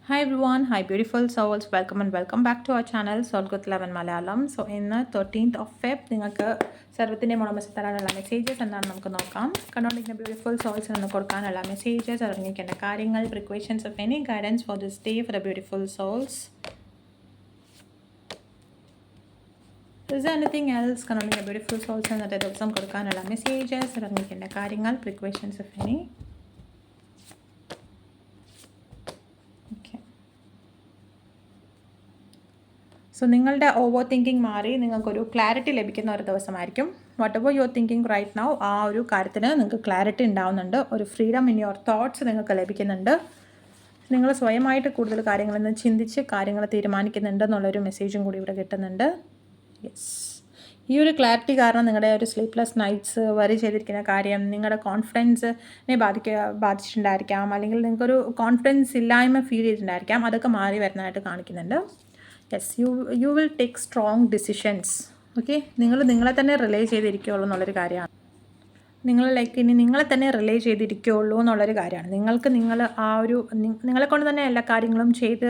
Hi everyone, hi beautiful souls, welcome and welcome back to our channel Soul Good Love and Malayalam. So in the 13th of Feb നിങ്ങൾക്ക് സർവത്തിൻ്റെ മുളമസ് തരാനുള്ള messages എന്താണ് നമുക്ക് നോക്കാം. കണ്ടുകൊണ്ടിരിക്കുന്ന beautiful സോൾസിൽ നിന്ന് കൊടുക്കാനുള്ള messages, അറിഞ്ഞിരിക്കേണ്ട കാര്യങ്ങൾ, precautions of any guidance for this day for the beautiful souls. Is there anything else? കണ്ടുകൊണ്ടിരിക്കുന്ന ബ്യൂട്ടിഫുൾ സോൾസ് ഇന്നത്തെ ദിവസം കൊടുക്കാനുള്ള മെസ്സേജസ്, അറിഞ്ഞിരിക്കേണ്ട കാര്യങ്ങൾ, പ്രിക്വേഷൻസ് ഓഫ് എനി. സോ നിങ്ങളുടെ ഓവർ തിങ്കിങ് മാറി നിങ്ങൾക്കൊരു ക്ലാരിറ്റി ലഭിക്കുന്ന ഒരു ദിവസമായിരിക്കും. Whatever you are thinking right now, ആ ഒരു കാര്യത്തിന് നിങ്ങൾക്ക് ക്ലാരിറ്റി ഉണ്ടാവുന്നുണ്ട്. ഒരു ഫ്രീഡം ഇൻ യുവർ തോട്ട്സ് നിങ്ങൾക്ക് ലഭിക്കുന്നുണ്ട്. നിങ്ങൾ സ്വയമായിട്ട് കൂടുതൽ കാര്യങ്ങളെന്ന് ചിന്തിച്ച് കാര്യങ്ങൾ തീരുമാനിക്കുന്നുണ്ട് എന്നുള്ളൊരു മെസ്സേജും കൂടി ഇവിടെ കിട്ടുന്നുണ്ട്. യെസ്, ഈ ഒരു ക്ലാരിറ്റി കാരണം നിങ്ങളുടെ ഒരു സ്ലീപ്ലെസ് നൈറ്റ്സ്, വരി ചെയ്തിരിക്കുന്ന കാര്യം, നിങ്ങളുടെ കോൺഫിഡൻസിനെ ബാധിച്ചിട്ടുണ്ടായിരിക്കാം, അല്ലെങ്കിൽ നിങ്ങൾക്കൊരു കോൺഫിഡൻസ് ഇല്ലായ്മ ഫീൽ ചെയ്തിട്ടുണ്ടായിരിക്കാം. അതൊക്കെ മാറി വരുന്നതായിട്ട് കാണിക്കുന്നുണ്ട്. Yes, you will take strong decisions. Okay, നിങ്ങളെ തന്നെ റിലേ ചെയ്തിരിക്കുകയുള്ളൂ എന്നുള്ളൊരു കാര്യമാണ്. ഇനി നിങ്ങളെ തന്നെ റിലേ ചെയ്തിരിക്കുകയുള്ളൂ എന്നുള്ളൊരു കാര്യമാണ്. നിങ്ങളെ കൊണ്ട് തന്നെ എല്ലാ കാര്യങ്ങളും ചെയ്ത്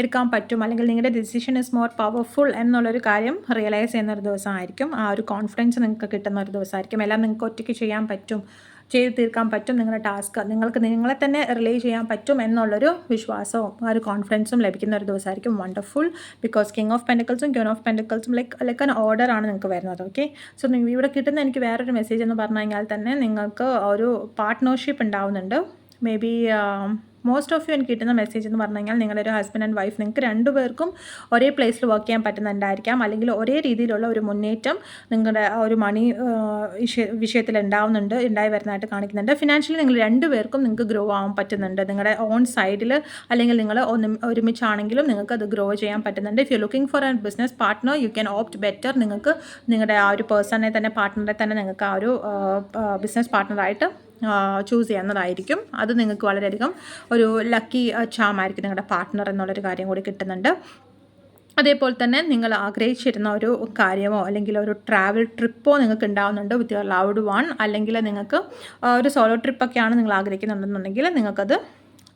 എടുക്കാൻ പറ്റും, അല്ലെങ്കിൽ നിങ്ങളുടെ ഡിസിഷൻ ഇസ് മോർ പവർഫുൾ എന്നുള്ളൊരു കാര്യം റിയലൈസ് ചെയ്യുന്ന ഒരു ദിവസമായിരിക്കും. ആ ഒരു കോൺഫിഡൻസ് നിങ്ങൾക്ക് കിട്ടുന്ന ഒരു ദിവസമായിരിക്കും. എല്ലാം നിങ്ങൾക്ക് ഒറ്റയ്ക്ക് ചെയ്യാൻ പറ്റും, ചെയ്ത് തീർക്കാൻ പറ്റും. നിങ്ങളുടെ ടാസ്ക് നിങ്ങളെ തന്നെ റിലേ ചെയ്യാൻ പറ്റും എന്നുള്ളൊരു വിശ്വാസവും ആ ഒരു കോൺഫിഡൻസും ലഭിക്കുന്ന ഒരു ദിവസമായിരിക്കും. വണ്ടർഫുൾ, ബിക്കോസ് കിങ് ഓഫ് പെൻഡിക്കിൾസും ക്യൂൻ ഓഫ് പെൻഡിക്കിൾസും ലൈക്ക് ആൻ ഓർഡറാണ് നിങ്ങൾക്ക് വരുന്നത്. ഓക്കെ, സോ ഇവിടെ കിട്ടുന്ന എനിക്ക് വേറൊരു മെസ്സേജ് എന്ന് പറഞ്ഞു കഴിഞ്ഞാൽ തന്നെ നിങ്ങൾക്ക് ഒരു പാർട്ട്ണർഷിപ്പ് ഉണ്ടാവുന്നുണ്ട്. Maybe most of you എനിക്ക് കിട്ടുന്ന മെസ്സേജ് എന്ന് പറഞ്ഞു കഴിഞ്ഞാൽ നിങ്ങളുടെ ഒരു ഹസ്ബൻഡ് ആൻഡ് വൈഫ്, നിങ്ങൾക്ക് രണ്ടുപേർക്കും ഒരേ പ്ലേസിൽ വർക്ക് ചെയ്യാൻ പറ്റുന്നുണ്ടായിരിക്കാം, അല്ലെങ്കിൽ ഒരേ രീതിയിലുള്ള ഒരു മുന്നേറ്റം നിങ്ങളുടെ ഒരു മണി വിഷയത്തിൽ ഉണ്ടായി വരുന്നതായിട്ട് കാണിക്കുന്നുണ്ട്. ഫിനാൻഷ്യലി നിങ്ങൾ രണ്ടുപേർക്കും നിങ്ങൾക്ക് ഗ്രോ ആവാൻ പറ്റുന്നുണ്ട്. നിങ്ങളുടെ ഓൺ സൈഡിൽ അല്ലെങ്കിൽ നിങ്ങൾ ഒരുമിച്ചാണെങ്കിലും നിങ്ങൾക്ക് അത് ഗ്രോ ചെയ്യാൻ പറ്റുന്നുണ്ട്. If you looking for A business partner, you can opt better. നിങ്ങൾക്ക് നിങ്ങളുടെ ആ ഒരു പേഴ്സണെ തന്നെ, പാർട്ട്ണറെ തന്നെ നിങ്ങൾക്ക് ആ ഒരു ബിസിനസ് പാർട്ട്ണറായിട്ട് ചൂസ് ചെയ്യുന്നതായിരിക്കും. അത് നിങ്ങൾക്ക് വളരെയധികം ഒരു ലക്കി ചാമായിരിക്കും നിങ്ങളുടെ പാർട്ട്ണർ എന്നുള്ളൊരു കാര്യം കൂടി കിട്ടുന്നുണ്ട്. അതേപോലെ തന്നെ നിങ്ങൾ ആഗ്രഹിച്ചിരുന്ന ഒരു കാര്യമോ അല്ലെങ്കിൽ ഒരു ട്രാവൽ ട്രിപ്പോ നിങ്ങൾക്ക് ഉണ്ടാവുന്നുണ്ട് വിത്ത് യുവർ ലവ്ഡ് വൺ, അല്ലെങ്കിൽ നിങ്ങൾക്ക് ഒരു സോളോ ട്രിപ്പൊക്കെയാണ് നിങ്ങൾ ആഗ്രഹിക്കുന്നുണ്ടെന്നുണ്ടെങ്കിൽ നിങ്ങൾക്കത്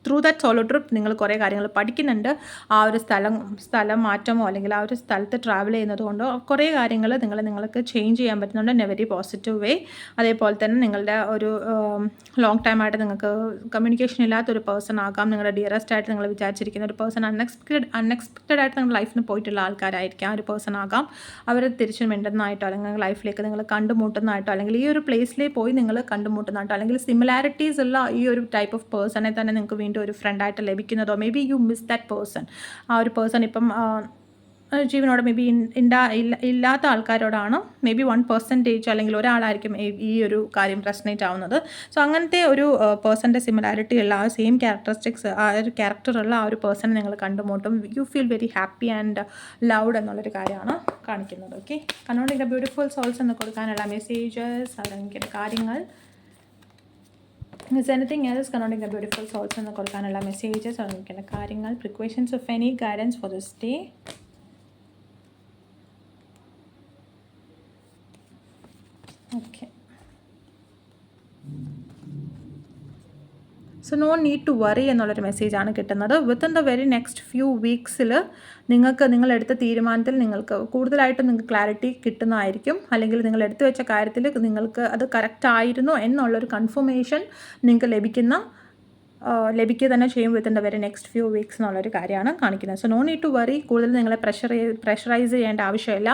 ത്രൂ ദാറ്റ് സോളോ ട്രിപ്പ് നിങ്ങൾ കുറേ കാര്യങ്ങൾ പഠിക്കുന്നുണ്ട്. ആ ഒരു സ്ഥലം മാറ്റമോ അല്ലെങ്കിൽ ആ ഒരു സ്ഥലത്ത് ട്രാവൽ ചെയ്യുന്നത് കൊണ്ടോ കുറേ കാര്യങ്ങൾ നിങ്ങൾക്ക് ചേഞ്ച് ചെയ്യാൻ പറ്റുന്നുണ്ട് ഇൻ എ വെരി പോസിറ്റീവ് വേ. അതേപോലെ തന്നെ നിങ്ങളുടെ ഒരു ലോങ് ടൈമായിട്ട് നിങ്ങൾക്ക് കമ്മ്യൂണിക്കേഷൻ ഇല്ലാത്തൊരു പേഴ്സൺ ആകാം. നിങ്ങളുടെ ഡിയറസ്റ്റ് ആയിട്ട് നിങ്ങൾ വിചാരിച്ചിരിക്കുന്ന ഒരു പേഴ്സൺ അൺഎക്സ്പെക്റ്റഡ് ആയിട്ട് നിങ്ങളുടെ ലൈഫിന് പോയിട്ടുള്ള ആൾക്കാരായിരിക്കാം. ഒരു പേഴ്സൺ ആകാം. അവർ തിരിച്ചു മിണ്ടുന്നതായിട്ടോ അല്ലെങ്കിൽ ലൈഫിലേക്ക് നിങ്ങൾ കണ്ടുമുട്ടുന്നതായിട്ടോ അല്ലെങ്കിൽ ഈ ഒരു പ്ലേസിൽ പോയി നിങ്ങൾ കണ്ടുമുട്ടുന്നതായിട്ടോ അല്ലെങ്കിൽ സിമിലാരിറ്റീസ് ഉള്ള ഈ ഒരു ടൈപ്പ് ഓഫ് പേഴ്സണെ തന്നെ നിങ്ങൾക്ക് ഒരു ഫ്രണ്ടായിട്ട് ലഭിക്കുന്നതോ, maybe you miss that person. ആ ഒരു പേഴ്സൺ ഇപ്പം ജീവനോട് മേ ബി ഇല്ലാത്ത ആൾക്കാരോടാണ് മേ ബി 1% അല്ലെങ്കിൽ ഒരാളായിരിക്കും ഈ ഒരു കാര്യം റെസനേറ്റ് ആവുന്നത്. സോ അങ്ങനത്തെ ഒരു പേഴ്സൻ്റെ സിമിലാരിറ്റി ഉള്ള ആ സെയിം ക്യാരക്ടറിസ്റ്റിക്സ്, ആ ഒരു ക്യാരക്ടറുള്ള ആ ഒരു പേഴ്സണെ നിങ്ങൾ കണ്ടുമുട്ടും. You feel very happy and loved എന്നുള്ളൊരു കാര്യമാണ് കാണിക്കുന്നത്. ഓക്കെ, കണ്ടുകൊണ്ടിരിക്കുന്ന ബ്യൂട്ടിഫുൾ സോൾസ് എന്ന് കൊടുക്കാനുള്ള മെസ്സേജസ്, അല്ലെങ്കിൽ കാര്യങ്ങൾ. Is anything else connecting the beautiful souls എന്ന് കൊടുക്കാനുള്ള മെസ്സേജസ്, അറിയിക്കേണ്ട കാര്യങ്ങൾ, precautions of any guidance for this day. Okay, so no need to worry എന്നുള്ളൊരു മെസ്സേജാണ് കിട്ടുന്നത്. Within the very next few വീക്സിൽ നിങ്ങളെടുത്ത തീരുമാനത്തിൽ നിങ്ങൾക്ക് കൂടുതലായിട്ട് നിങ്ങൾക്ക് ക്ലാരിറ്റി കിട്ടുന്നതായിരിക്കും. അല്ലെങ്കിൽ നിങ്ങൾ എടുത്തു വെച്ച കാര്യത്തിൽ നിങ്ങൾക്ക് അത് കറക്റ്റ് ആയിരുന്നു എന്നുള്ളൊരു കൺഫർമേഷൻ നിങ്ങൾക്ക് ലഭിക്കുക തന്നെ ചെയ്യും within the very next few weeks എന്നുള്ളൊരു കാര്യമാണ് കാണിക്കുന്നത്. So no need to worry. കൂടുതൽ നിങ്ങളെ പ്രഷറൈസ് ചെയ്യേണ്ട ആവശ്യമില്ല.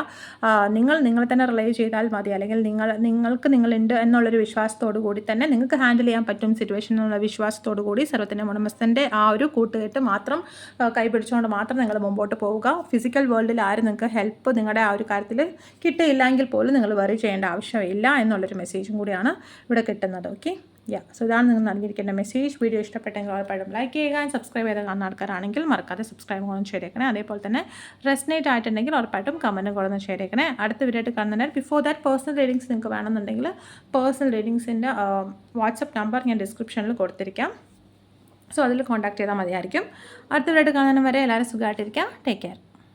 നിങ്ങളെ തന്നെ റിലേ ചെയ്താൽ മതി. അല്ലെങ്കിൽ നിങ്ങളുണ്ട് എന്നുള്ളൊരു വിശ്വാസത്തോടു കൂടി തന്നെ നിങ്ങൾക്ക് ഹാൻഡിൽ ചെയ്യാൻ പറ്റും സിറ്റുവേഷൻ എന്നുള്ള വിശ്വാസത്തോടു കൂടി സർവ്വത്തിൻ്റെ ഉടമസ്ഥൻ്റെ ആ ഒരു കൂട്ടുകെട്ട് മാത്രം കൈപിടിച്ചുകൊണ്ട് മാത്രം നിങ്ങൾ മുമ്പോട്ട് പോവുക. ഫിസിക്കൽ വേൾഡിൽ ആരും നിങ്ങൾക്ക് ഹെൽപ്പ് നിങ്ങളുടെ ആ ഒരു കാര്യത്തിൽ കിട്ടിയില്ലെങ്കിൽ പോലും നിങ്ങൾ വറി ചെയ്യേണ്ട ആവശ്യമില്ല എന്നുള്ളൊരു മെസ്സേജും കൂടിയാണ് ഇവിടെ കിട്ടുന്നത്. ഓക്കെ, സോ ഇതാണ് നിങ്ങൾ നൽകിയിരിക്കേണ്ട മെസ്സേജ്. വീഡിയോ ഇഷ്ടപ്പെട്ടെങ്കിൽ ഉറപ്പായിട്ടും ലൈക്ക് ചെയ്യുക. സബ്സ്ക്രൈബ് ചെയ്ത് കാണുന്ന ആൾക്കാരാണെങ്കിൽ മറക്കാതെ സബ്സ്ക്രൈബ് കൂടെ ചെയ്തേക്കണേ. അതേപോലെ തന്നെ റെസനേറ്റ് ആയിട്ടുണ്ടെങ്കിൽ ഉറപ്പായിട്ടും കമൻറ്റും കൂടെ ഒന്ന് ചെയ്തേക്കണേ. അടുത്ത വീഡിയോ ആയിട്ട് കാണുന്നതിനാൽ ബിഫോർ ദാറ്റ് പേഴ്സണൽ റീഡിങ്സ് നിങ്ങൾക്ക് വേണമെന്നുണ്ടെങ്കിൽ പേഴ്സണൽ റീഡിങ്സിൻ്റെ വാട്സപ്പ് നമ്പർ ഞാൻ ഡിസ്ക്രിപ്ഷനിൽ കൊടുത്തിരിക്കാം. സോ അതിൽ കോൺടാക്ട് ചെയ്താൽ മതിയായിരിക്കും. അടുത്ത വീഡിയോ ആയിട്ട് കാണുന്നതിന് വരെ എല്ലാവരും സുഖമായിട്ടിരിക്കാം. Take care.